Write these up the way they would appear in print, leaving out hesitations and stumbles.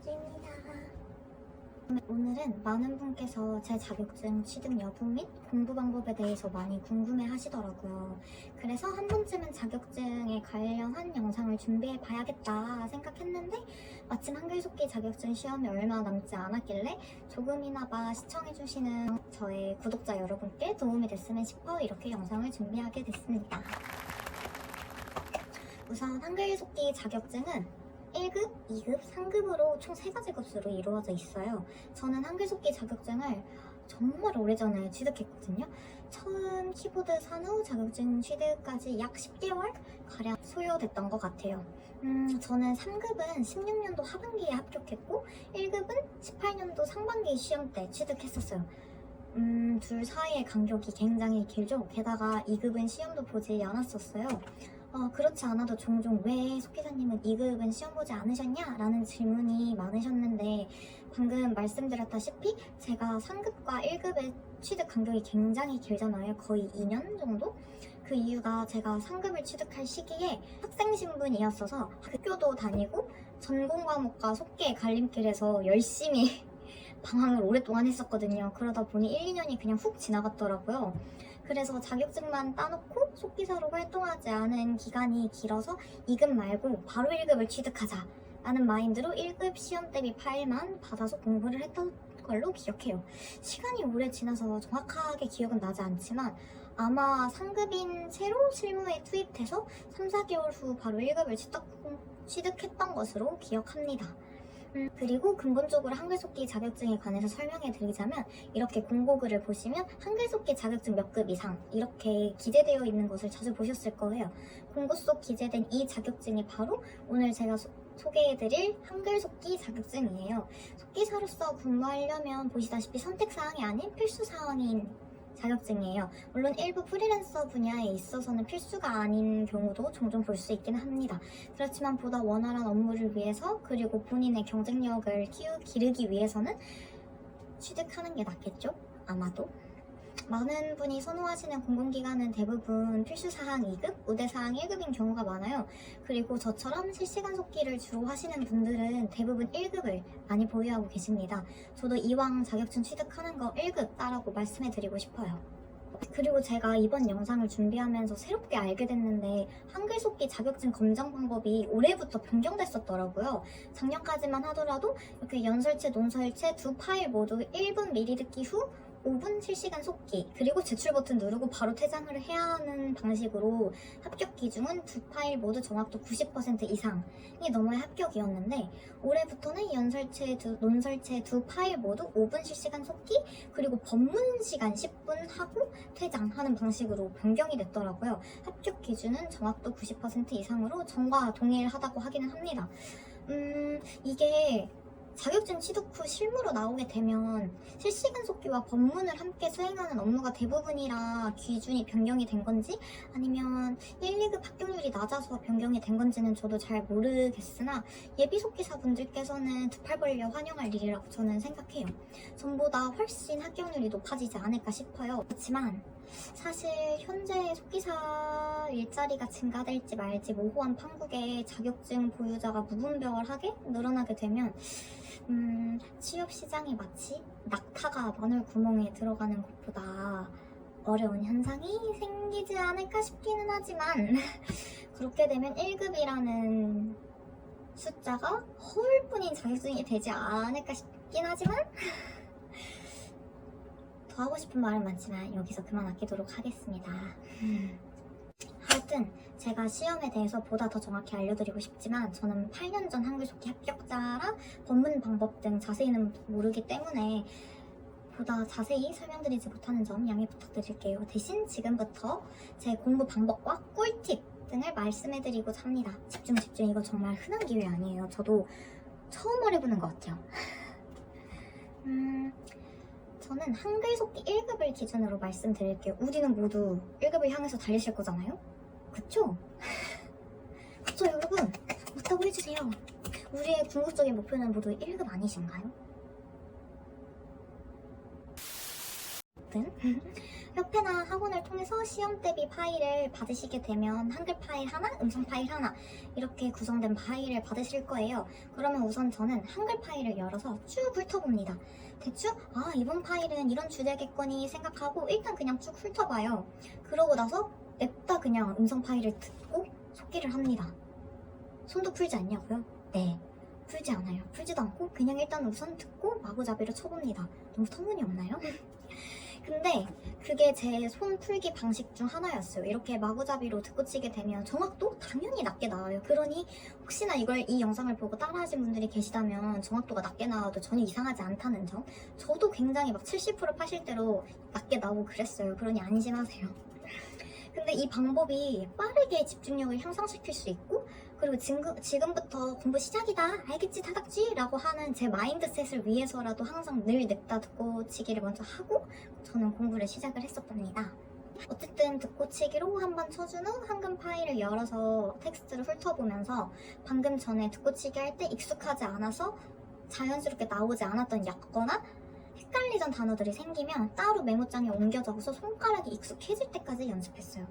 수지입니다. 오늘은 많은 분께서 제 자격증 취득 여부 및 공부 방법에 대해서 많이 궁금해 하시더라고요. 그래서 한 번쯤은 자격증에 관련한 영상을 준비해 봐야겠다 생각했는데 마침 한글속기 자격증 시험이 얼마 남지 않았길래 조금이나마 시청해주시는 저의 구독자 여러분께 도움이 됐으면 싶어 이렇게 영상을 준비하게 됐습니다. 우선 한글속기 자격증은 1급, 2급, 3급으로 총 3가지 급수로 이루어져 있어요. 저는 한글속기 자격증을 정말 오래전에 취득했거든요. 처음 키보드 산후 자격증 취득까지 약 10개월 가량 소요됐던 것 같아요. 저는 3급은 16년도 하반기에 합격했고 1급은 18년도 상반기 시험 때 취득했었어요. 둘 사이의 간격이 굉장히 길죠. 게다가 2급은 시험도 보지 않았었어요. 그렇지 않아도 종종 왜 속기사님은 2급은 시험 보지 않으셨냐? 라는 질문이 많으셨는데 방금 말씀드렸다시피 제가 3급과 1급의 취득 간격이 굉장히 길잖아요. 거의 2년 정도? 그 이유가 제가 3급을 취득할 시기에 학생 신분이었어서 학교도 다니고 전공 과목과 속기의 갈림길에서 열심히 방황을 오랫동안 했었거든요. 그러다 보니 1, 2년이 그냥 훅 지나갔더라고요. 그래서 자격증만 따놓고 속기사로 활동하지 않은 기간이 길어서 2급 말고 바로 1급을 취득하자 라는 마인드로 1급 시험 대비 파일만 받아서 공부를 했던 걸로 기억해요. 시간이 오래 지나서 정확하게 기억은 나지 않지만 아마 3급인 채로 실무에 투입돼서 3, 4개월 후 바로 1급을 취득했던 것으로 기억합니다. 그리고 근본적으로 한글속기 자격증에 관해서 설명해 드리자면 이렇게 공고글을 보시면 한글속기 자격증 몇 급 이상 이렇게 기재되어 있는 것을 자주 보셨을 거예요. 공고 속 기재된 이 자격증이 바로 오늘 제가 소개해드릴 한글속기 자격증이에요. 속기사로서 근무하려면 보시다시피 선택사항이 아닌 필수사항인 자격증이에요. 물론 일부 프리랜서 분야에 있어서는 필수가 아닌 경우도 종종 볼 수 있긴 합니다. 그렇지만 보다 원활한 업무를 위해서 그리고 본인의 경쟁력을 기르기 위해서는 취득하는 게 낫겠죠? 아마도. 많은 분이 선호하시는 공공기관은 대부분 필수사항 2급, 우대사항 1급인 경우가 많아요. 그리고 저처럼 실시간 속기를 주로 하시는 분들은 대부분 1급을 많이 보유하고 계십니다. 저도 이왕 자격증 취득하는 거 1급 따라고 말씀해드리고 싶어요. 그리고 제가 이번 영상을 준비하면서 새롭게 알게 됐는데 한글속기 자격증 검정 방법이 올해부터 변경됐었더라고요. 작년까지만 하더라도 이렇게 연설체, 논설체 두 파일 모두 1분 미리 듣기 후 5분 실시간 속기 그리고 제출 버튼 누르고 바로 퇴장을 해야 하는 방식으로 합격 기준은 두 파일 모두 정확도 90% 이상이 넘어야 합격이었는데 올해부터는 연설체, 논설체 두 파일 모두 5분 실시간 속기 그리고 법문 시간 10분 하고 퇴장하는 방식으로 변경이 됐더라고요. 합격 기준은 정확도 90% 이상으로 전과 동일하다고 하기는 합니다. 이게 자격증 취득 후 실무로 나오게 되면 실시간 속기와 법문을 함께 수행하는 업무가 대부분이라 기준이 변경이 된 건지 아니면 1, 2급 합격률이 낮아서 변경이 된 건지는 저도 잘 모르겠으나 예비 속기사분들께서는 두 팔 벌려 환영할 일이라고 저는 생각해요. 전보다 훨씬 합격률이 높아지지 않을까 싶어요. 그렇지만 사실 현재 속기사 일자리가 증가될지 말지 모호한 판국에 자격증 보유자가 무분별하게 늘어나게 되면 취업시장이 마치 낙타가 마늘 구멍에 들어가는 것보다 어려운 현상이 생기지 않을까 싶기는 하지만 그렇게 되면 1급이라는 숫자가 허울뿐인 자격증이 되지 않을까 싶긴 하지만 더 하고 싶은 말은 많지만 여기서 그만 아끼도록 하겠습니다. 하여튼 제가 시험에 대해서 보다 더 정확히 알려드리고 싶지만 저는 8년 전 한글속기 합격자라 법문 방법 등 자세히는 모르기 때문에 보다 자세히 설명드리지 못하는 점 양해 부탁드릴게요. 대신 지금부터 제 공부 방법과 꿀팁 등을 말씀해드리고자 합니다. 집중 이거 정말 흔한 기회 아니에요. 저도 처음 해보는 것 같아요. 저는 한글속기 1급을 기준으로 말씀드릴게요. 우리는 모두 1급을 향해서 달리실 거잖아요? 그쵸? 그쵸 여러분? 맞다고 해주세요. 우리의 궁극적인 목표는 모두 1급 아니신가요? 협회나 학원을 통해서 시험 대비 파일을 받으시게 되면 한글 파일 하나, 음성 파일 하나 이렇게 구성된 파일을 받으실 거예요. 그러면 우선 저는 한글 파일을 열어서 쭉 훑어봅니다. 대충 이번 파일은 이런 주제겠거니 생각하고 일단 그냥 쭉 훑어봐요. 그러고 나서 냅다 그냥 음성 파일을 듣고 속기를 합니다. 손도 풀지 않냐고요? 네, 풀지 않아요. 풀지도 않고 그냥 일단 우선 듣고 마구잡이로 쳐봅니다. 너무 터무니없나요? 근데 그게 제 손 풀기 방식 중 하나였어요. 이렇게 마구잡이로 듣고 치게 되면 정확도 당연히 낮게 나와요. 그러니 혹시나 이 영상을 보고 따라하신 분들이 계시다면 정확도가 낮게 나와도 전혀 이상하지 않다는 점. 저도 굉장히 막 70% 80대로 낮게 나오고 그랬어요. 그러니 안심하세요. 근데 이 방법이 빠르게 집중력을 향상시킬 수 있고, 그리고 지금부터 공부 시작이다, 알겠지 타닥지 라고 하는 제 마인드셋을 위해서라도 항상 늘 냅다 듣고 치기를 먼저 하고 저는 공부를 시작을 했었답니다. 어쨌든 듣고 치기로 한번 쳐준 후 한글 파일을 열어서 텍스트를 훑어보면서 방금 전에 듣고 치기 할 때 익숙하지 않아서 자연스럽게 나오지 않았던 약어나 헷갈리던 단어들이 생기면 따로 메모장에 옮겨 적어서 손가락이 익숙해질 때까지 연습했어요.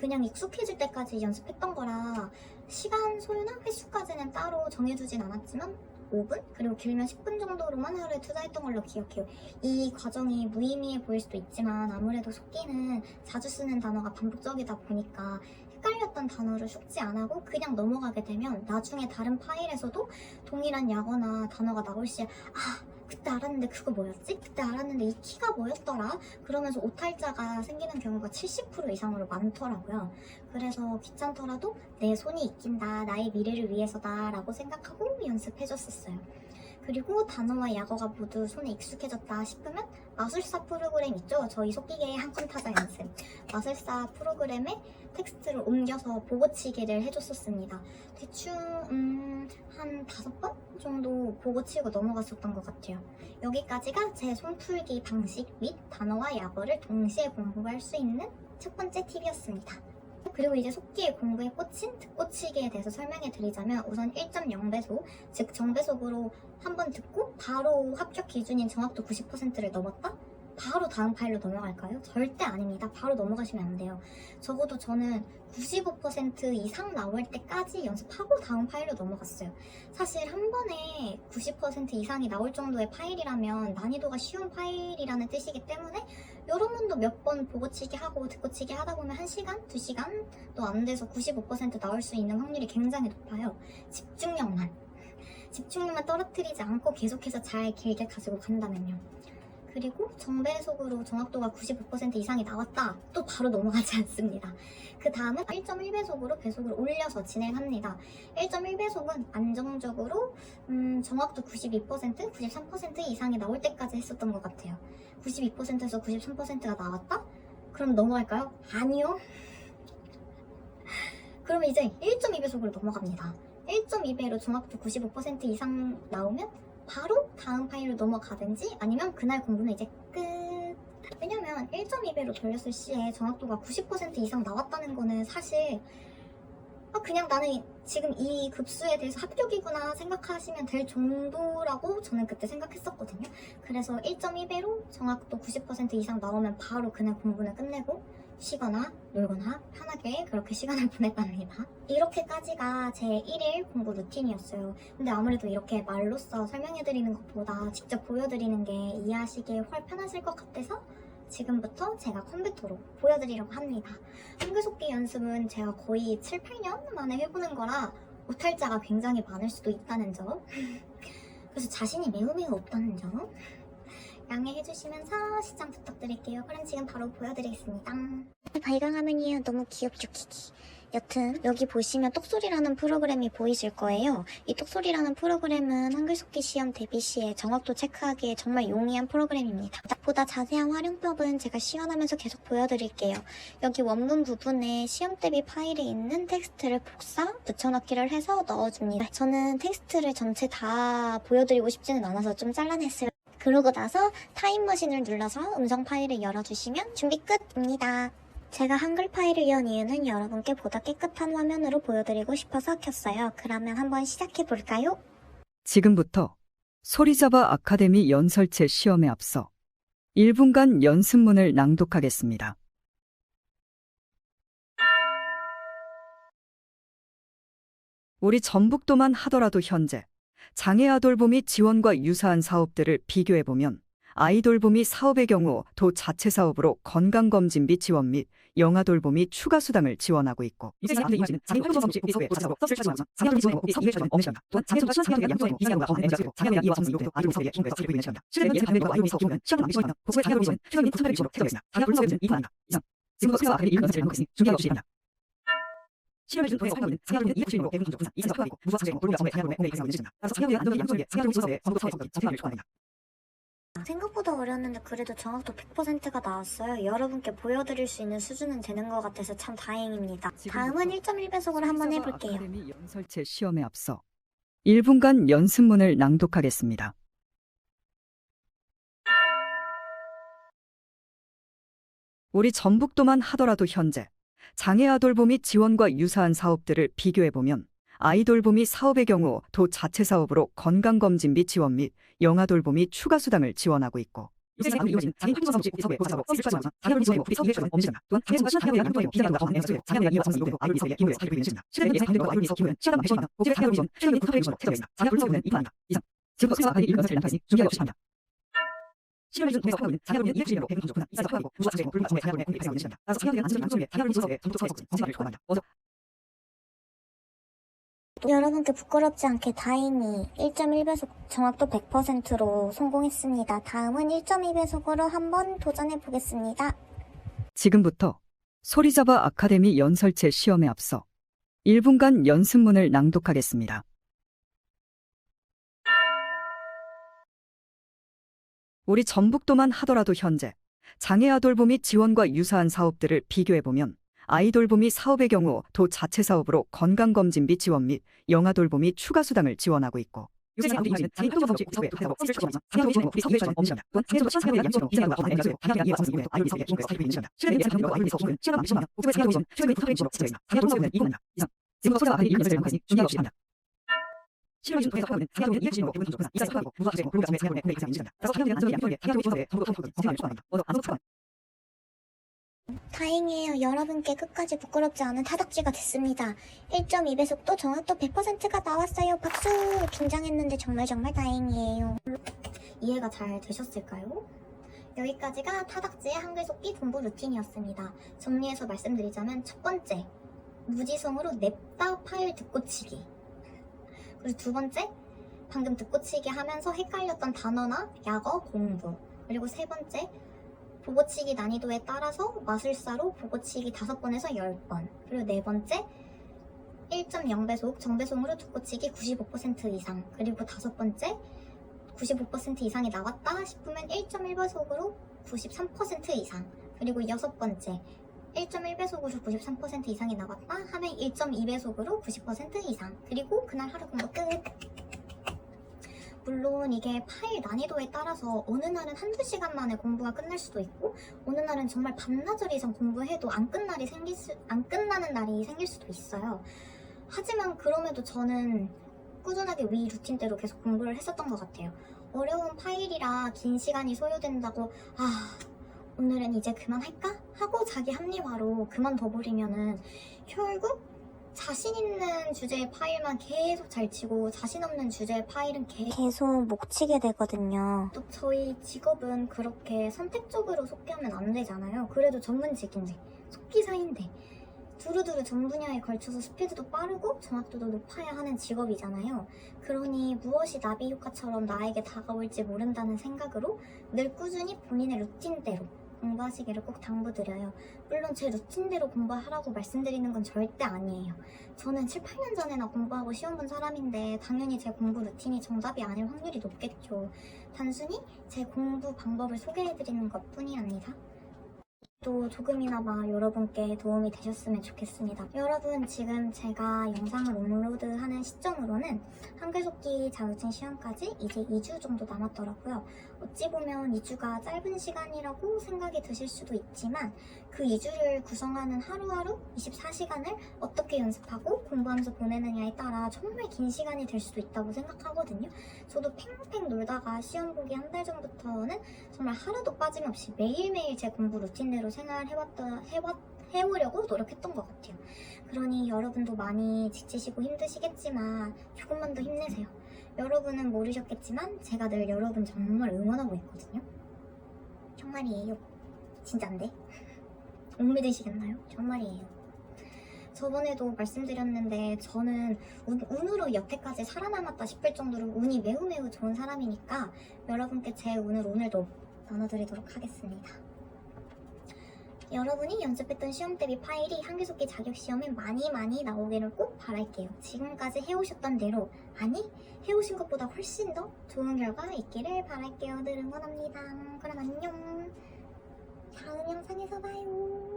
그냥 익숙해질 때까지 연습했던 거라 시간 소요나 횟수까지는 따로 정해두진 않았지만 5분? 그리고 길면 10분 정도로만 하루에 투자했던 걸로 기억해요. 이 과정이 무의미해 보일 수도 있지만 아무래도 속기는 자주 쓰는 단어가 반복적이다 보니까 헷갈렸던 단어를 숙지 안 하고 그냥 넘어가게 되면 나중에 다른 파일에서도 동일한 약어나 단어가 나올 시에 그때 알았는데 그거 뭐였지? 그때 알았는데 이 키가 뭐였더라? 그러면서 오탈자가 생기는 경우가 70% 이상으로 많더라고요. 그래서 귀찮더라도 내 손이 익힌다, 나의 미래를 위해서다 라고 생각하고 연습해줬었어요. 그리고 단어와 약어가 모두 손에 익숙해졌다 싶으면 마술사 프로그램 있죠? 저희 속기계의 한 건 타자 연습. 마술사 프로그램에 텍스트를 옮겨서 보고치기를 해줬었습니다. 대충 한 5번 정도 보고치고 넘어갔었던 것 같아요. 여기까지가 제 손풀기 방식 및 단어와 약어를 동시에 공부할 수 있는 첫 번째 팁이었습니다. 그리고 이제 속기의 공부에 꽂힌 듣고치기에 대해서 설명해 드리자면 우선 1.0배속, 즉 정배속으로 한번 듣고 바로 합격 기준인 정확도 90%를 넘었다? 바로 다음 파일로 넘어갈까요? 절대 아닙니다. 바로 넘어가시면 안 돼요. 적어도 저는 95% 이상 나올 때까지 연습하고 다음 파일로 넘어갔어요. 사실 한 번에 90% 이상이 나올 정도의 파일이라면 난이도가 쉬운 파일이라는 뜻이기 때문에 여러분도 몇 번 보고치기 하고 듣고치기 하다 보면 1시간, 2시간도 안 돼서 95% 나올 수 있는 확률이 굉장히 높아요. 집중력만 떨어뜨리지 않고 계속해서 잘 길게 가지고 간다면요. 그리고 정배속으로 정확도가 95% 이상이 나왔다. 또 바로 넘어가지 않습니다. 그 다음은 1.1배속으로 배속을 올려서 진행합니다. 1.1배속은 안정적으로 정확도 92%, 93% 이상이 나올 때까지 했었던 것 같아요. 92%에서 93%가 나왔다? 그럼 넘어갈까요? 아니요. 그러면 이제 1.2배속으로 넘어갑니다. 1.2배로 정확도 95% 이상 나오면 바로 다음 파일로 넘어가든지 아니면 그날 공부는 이제 끝. 왜냐면 1.2배로 돌렸을 시에 정확도가 90% 이상 나왔다는 거는 사실 그냥 나는 지금 이 급수에 대해서 합격이구나 생각하시면 될 정도라고 저는 그때 생각했었거든요. 그래서 1.2배로 정확도 90% 이상 나오면 바로 그날 공부는 끝내고 쉬거나 놀거나 편하게 그렇게 시간을 보냈답니다. 이렇게까지가 제 1일 공부 루틴이었어요. 근데 아무래도 이렇게 말로써 설명해드리는 것보다 직접 보여드리는 게 이해하시기에 훨 편하실 것 같아서 지금부터 제가 컴퓨터로 보여드리려고 합니다. 한글 속기 연습은 제가 거의 7, 8년 만에 해보는 거라 오탈자가 굉장히 많을 수도 있다는 점, 그래서 자신이 매우 없다는 점 양해해주시면서 시청 부탁드릴게요. 그럼 지금 바로 보여드리겠습니다. 발광하면이에요. 너무 귀엽죠, 키키. 여튼 여기 보시면 똑소리라는 프로그램이 보이실 거예요. 이 똑소리라는 프로그램은 한글 속기 시험 대비 시에 정확도 체크하기에 정말 용이한 프로그램입니다. 보다 자세한 활용법은 제가 시연하면서 계속 보여드릴게요. 여기 원문 부분에 시험 대비 파일에 있는 텍스트를 복사, 붙여넣기를 해서 넣어줍니다. 저는 텍스트를 전체 다 보여드리고 싶지는 않아서 좀 잘라냈어요. 그러고 나서 타임머신을 눌러서 음성 파일을 열어주시면 준비 끝입니다. 제가 한글 파일을 연 이유는 여러분께 보다 깨끗한 화면으로 보여드리고 싶어서 켰어요. 그러면 한번 시작해볼까요? 지금부터 소리잡아 아카데미 연설체 시험에 앞서 1분간 연습문을 낭독하겠습니다. 우리 전북도만 하더라도 현재 장애 아돌봄이 지원과 유사한 사업들을 비교해보면 아이돌봄이 사업의 경우 도 자체 사업으로 건강검진 및 지원 및 영아돌봄이 추가 수당을 지원하고 있고 생각보다 어려웠는데 그래도 정확도 100%가 나왔어요. 여러분께 보여드릴 수 있는 수준은 되는 것 같아서 참 다행입니다. 다음은 1.1배속으로 한번 해볼게요. 아카데미 연설체 시험에 앞서 1분간 연습문을 낭독하겠습니다. 우리 전북도만 하더라도 현재 장애 아돌봄이 지원과 유사한 사업들을 비교해보면 아이돌봄이 사업의 경우 도 자체 사업으로 건강검진 및 지원 및 영아돌봄이 추가 수당을 지원하고 있고 여러분께 부끄럽지 않게 다행히 1.1배속 정확도 100%로 성공했습니다. 다음은 1.2배속으로 한번 도전해 보겠습니다. 지금부터 소리잡아 아카데미 연설체 시험에 앞서 1분간 연습문을 낭독하겠습니다. 우리 전북도만 하더라도 현재 장애 아돌봄이 지원과 유사한 사업들을 비교해보면 아이돌봄이 사업의 경우 도 자체 사업으로 건강검진 및 지원 및 영아돌봄이 추가 수당을 지원하고 있고 다행이에요. 여러분께 끝까지 부끄럽지 않은 타닥지가 됐습니다. 1.2배속도 정확도 100%가 나왔어요. 박수! 긴장했는데 정말 다행이에요. 이해가 잘 되셨을까요? 여기까지가 타닥지의 한글 속기 공부 루틴이었습니다. 정리해서 말씀드리자면 첫 번째, 무지성으로 냅다 파일 듣고치기. 그리고 두 번째, 방금 듣고치기 하면서 헷갈렸던 단어나 약어 공부. 그리고 세 번째, 보고치기 난이도에 따라서 마술사로 보고치기 5번에서 10번. 그리고 네 번째, 1.0배속 정배송으로 듣고치기 95% 이상. 그리고 다섯 번째, 95% 이상이 나왔다 싶으면 1.1배속으로 93% 이상. 그리고 여섯 번째, 1.1배속으로 93% 이상이 나왔다 하면 1.2배속으로 90% 이상. 그리고 그날 하루 공부 끝. 물론 이게 파일 난이도에 따라서 어느 날은 한두 시간 만에 공부가 끝날 수도 있고 어느 날은 정말 반나절 이상 공부해도 안 끝나는 날이 생길 수도 있어요. 하지만 그럼에도 저는 꾸준하게 위 루틴대로 계속 공부를 했었던 것 같아요. 어려운 파일이라 긴 시간이 소요된다고 오늘은 이제 그만할까? 하고 자기 합리화로 그만둬버리면은 결국 자신 있는 주제의 파일만 계속 잘 치고 자신 없는 주제의 파일은 계속 못 치게 되거든요. 또 저희 직업은 그렇게 선택적으로 속기하면 안 되잖아요. 그래도 전문직인데, 속기사인데 두루두루 전 분야에 걸쳐서 스피드도 빠르고 정확도도 높아야 하는 직업이잖아요. 그러니 무엇이 나비 효과처럼 나에게 다가올지 모른다는 생각으로 늘 꾸준히 본인의 루틴대로 공부하시기를 꼭 당부드려요. 물론 제 루틴대로 공부하라고 말씀드리는 건 절대 아니에요. 저는 7, 8년 전에나 공부하고 시험 본 사람인데 당연히 제 공부 루틴이 정답이 아닐 확률이 높겠죠. 단순히 제 공부 방법을 소개해드리는 것 뿐이랍니다. 또 조금이나마 여러분께 도움이 되셨으면 좋겠습니다. 여러분, 지금 제가 영상을 업로드하는 시점으로는 한글속기 자격증 시험까지 이제 2주 정도 남았더라고요. 어찌 보면 2주가 짧은 시간이라고 생각이 드실 수도 있지만 그 2주를 구성하는 하루하루 24시간을 어떻게 연습하고 공부하면서 보내느냐에 따라 정말 긴 시간이 될 수도 있다고 생각하거든요. 저도 팽팽 놀다가 시험 보기 한 달 전부터는 정말 하루도 빠짐없이 매일매일 제 공부 루틴대로 해오려고 노력했던 것 같아요. 그러니 여러분도 많이 지치시고 힘드시겠지만 조금만 더 힘내세요. 여러분은 모르셨겠지만 제가 늘 여러분 정말 응원하고 있거든요. 정말이에요. 진짠데? 못 믿으시겠나요? 정말이에요. 저번에도 말씀드렸는데 저는 운으로 여태까지 살아남았다 싶을 정도로 운이 매우 매우 좋은 사람이니까 여러분께 제 운을 오늘도 나눠드리도록 하겠습니다. 여러분이 연습했던 시험 대비 파일이 한글속기 자격시험에 많이 나오기를 꼭 바랄게요. 지금까지 해오셨던 대로, 아니 해오신 것보다 훨씬 더 좋은 결과 있기를 바랄게요. 늘 응원합니다. 그럼 안녕. 다음 영상에서 봐요.